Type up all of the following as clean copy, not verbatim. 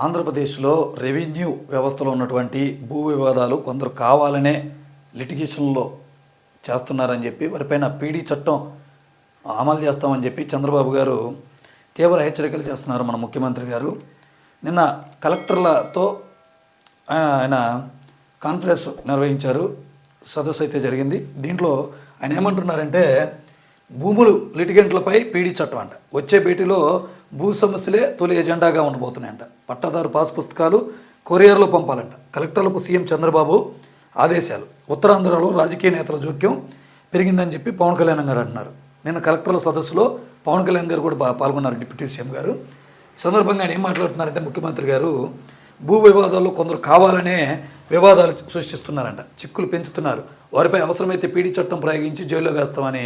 ఆంధ్రప్రదేశ్లో రెవెన్యూ వ్యవస్థలో ఉన్నటువంటి భూ వివాదాలు కొందరు కావాలనే లిటిగేషన్లో చేస్తున్నారని చెప్పి వారిపైన పీడీ చట్టం అమలు చేస్తామని చెప్పి చంద్రబాబు గారు తీవ్ర హెచ్చరికలు చేస్తున్నారు. మన ముఖ్యమంత్రి గారు నిన్న కలెక్టర్లతో ఆయన కాన్ఫరెన్స్ నిర్వహించారు. సదస్సు అయితే జరిగింది. దీంట్లో ఆయన ఏమంటున్నారంటే భూములు లిటిగెంట్లపై పీడీ చట్టం అంట. వచ్చే భేటీలో భూ సమస్యలే తొలి ఎజెండాగా ఉండబోతున్నాయంట. పట్టాదారు పాస్ పుస్తకాలు కొరియర్లో పంపాలంట. కలెక్టర్లకు సీఎం చంద్రబాబు ఆదేశాలు. ఉత్తరాంధ్రలో రాజకీయ నేతల జోక్యం పెరిగిందని చెప్పి పవన్ కళ్యాణ్ గారు అంటున్నారు. నిన్న కలెక్టర్ల సదస్సులో పవన్ కళ్యాణ్ గారు కూడా పాల్గొన్నారు, డిప్యూటీ సీఎం గారు. ఈ సందర్భంగా ఆయన ఏం మాట్లాడుతున్నారంటే ముఖ్యమంత్రి గారు భూ వివాదాల్లో కొందరు కావాలనే వివాదాలు సృష్టిస్తున్నారంట, చిక్కులు పెంచుతున్నారు, వారిపై అవసరమైతే పీడీ చట్టం ప్రయోగించి జైల్లో వేస్తామని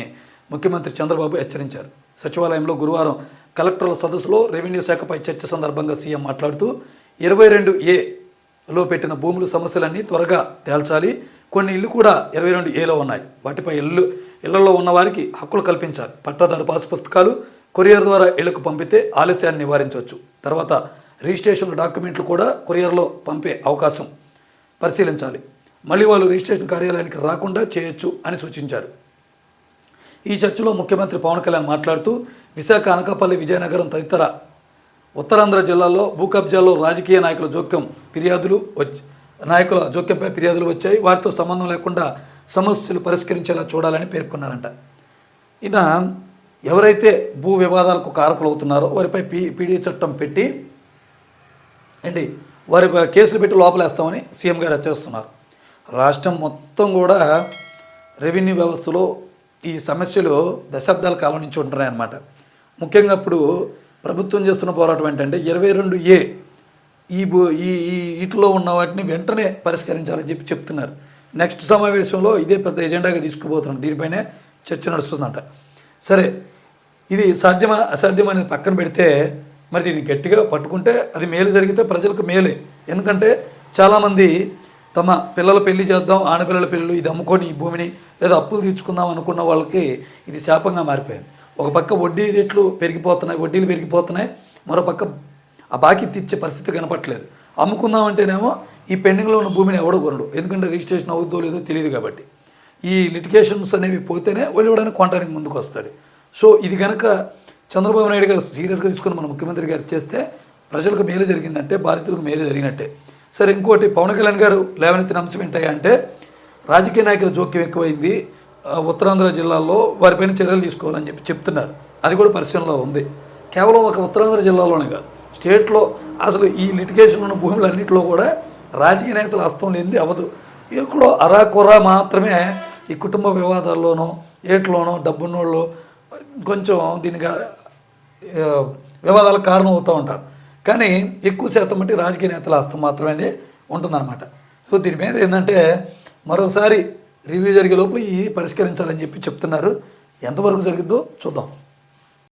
ముఖ్యమంత్రి చంద్రబాబు హెచ్చరించారు. సచివాలయంలో గురువారం కలెక్టర్ల సదస్సులో రెవెన్యూ శాఖపై చర్చ సందర్భంగా సీఎం మాట్లాడుతూ 22A పెట్టిన భూముల సమస్యలన్నీ త్వరగా తేల్చాలి. కొన్ని ఇళ్ళు కూడా 22A ఉన్నాయి. వాటిపై ఇళ్లలో ఉన్న వారికి హక్కులు కల్పించాలి. పట్టాదారు పాస్ పుస్తకాలు కొరియర్ ద్వారా ఇళ్లకు పంపితే ఆలస్యాన్ని నివారించవచ్చు. తర్వాత రిజిస్ట్రేషన్ డాక్యుమెంట్లు కూడా కొరియర్లో పంపే అవకాశం పరిశీలించాలి. మళ్ళీ వాళ్ళు రిజిస్ట్రేషన్ కార్యాలయానికి రాకుండా చేయొచ్చు అని సూచించారు. ఈ చర్చలో ముఖ్యమంత్రి పవన్ కళ్యాణ్ మాట్లాడుతూ విశాఖ, అనకాపల్లి, విజయనగరం తదితర ఉత్తరాంధ్ర జిల్లాల్లో భూ కబ్జాల్లో రాజకీయ నాయకుల జోక్యంపై ఫిర్యాదులు వచ్చాయి. వారితో సంబంధం లేకుండా సమస్యలు పరిష్కరించేలా చూడాలని పేర్కొన్నారంట. ఈయన ఎవరైతే భూ వివాదాలకు కారకులు అవుతున్నారో వారిపై పీడీ చట్టం పెట్టి వారి కేసులు పెట్టి లోపలేస్తామని సీఎం గారు హెచ్చరిస్తున్నారు. రాష్ట్రం మొత్తం కూడా రెవెన్యూ వ్యవస్థలో ఈ సమస్యలు దశాబ్దాల కాలం నుంచి ఉంటున్నాయి అన్నమాట. ముఖ్యంగా ఇప్పుడు ప్రభుత్వం చేస్తున్న పోరాటం ఏంటంటే 22A వీటిలో ఉన్న వాటిని వెంటనే పరిష్కరించాలని చెప్పి చెప్తున్నారు. నెక్స్ట్ సమావేశంలో ఇదే పెద్ద ఎజెండాగా తీసుకుపోతున్నారు. దీనిపైనే చర్చ నడుస్తుందంట. సరే, ఇది సాధ్యమా అసాధ్యమా అనేది పక్కన పెడితే మరి దీన్ని గట్టిగా పట్టుకుంటే అది మేలు జరిగితే ప్రజలకు మేలే. ఎందుకంటే చాలామంది తమ పిల్లల పెళ్లి చేద్దాం, ఆడపిల్లల పెళ్ళి ఇది అమ్ముకొని ఈ భూమిని లేదా అప్పులు తీర్చుకుందాం అనుకున్న వాళ్ళకి ఇది శాపంగా మారిపోయింది. ఒక పక్క వడ్డీలు పెరిగిపోతున్నాయి, మరో పక్క ఆ బాకీ తీర్చే పరిస్థితి కనపట్లేదు. అమ్ముకుందామంటేనేమో ఈ పెండింగ్లో ఉన్న భూమిని ఎవడో కొనడు, ఎందుకంటే రిజిస్ట్రేషన్ అవుద్దో లేదో తెలియదు. కాబట్టి ఈ లిటిగేషన్స్ అనేవి పోతేనే వాళ్ళు ఇవ్వడానికి కొనడానికి ముందుకు వస్తాడు. సో ఇది కనుక చంద్రబాబు నాయుడు గారు సీరియస్గా తీసుకుని మన ముఖ్యమంత్రి గారు చేస్తే ప్రజలకు మేలు జరిగిందంటే బాధితులకు మేలు జరిగినట్టే. సరే, ఇంకోటి పవన్ కళ్యాణ్ గారు లేవనెత్తిన అంశం ఏంటంటే రాజకీయ నాయకుల జోక్యం ఎక్కువైంది, ఉత్తరాంధ్ర జిల్లాల్లో వారిపైన చర్యలు తీసుకోవాలని చెప్పి చెప్తున్నారు. అది కూడా పరిశీలనలో ఉంది. కేవలం ఒక ఉత్తరాంధ్ర జిల్లాలోనే కాదు, స్టేట్లో అసలు ఈ లిటిగేషన్ ఉన్న భూములన్నింటిలో కూడా రాజకీయ నేతల హస్తం లేనిది అవ్వదు. ఎక్కడో అరాకొరా మాత్రమే ఈ కుటుంబ వివాదాల్లోనో ఏట్లోనో డబ్బున్నోళ్ళు కొంచెం దీనికి వివాదాలకు కారణం అవుతూ ఉంటారు. కానీ ఎక్కువ శాతం బట్టి రాజకీయ నేతల హస్తం మాత్రమే ఉంటుందన్నమాట. సో దీని మీద ఏంటంటే మరోసారి రివ్యూ జరిగే లోపల ఈ పరిష్కరించాలని చెప్పి చెప్తున్నారు. ఎంతవరకు జరిగిద్దో చూద్దాం.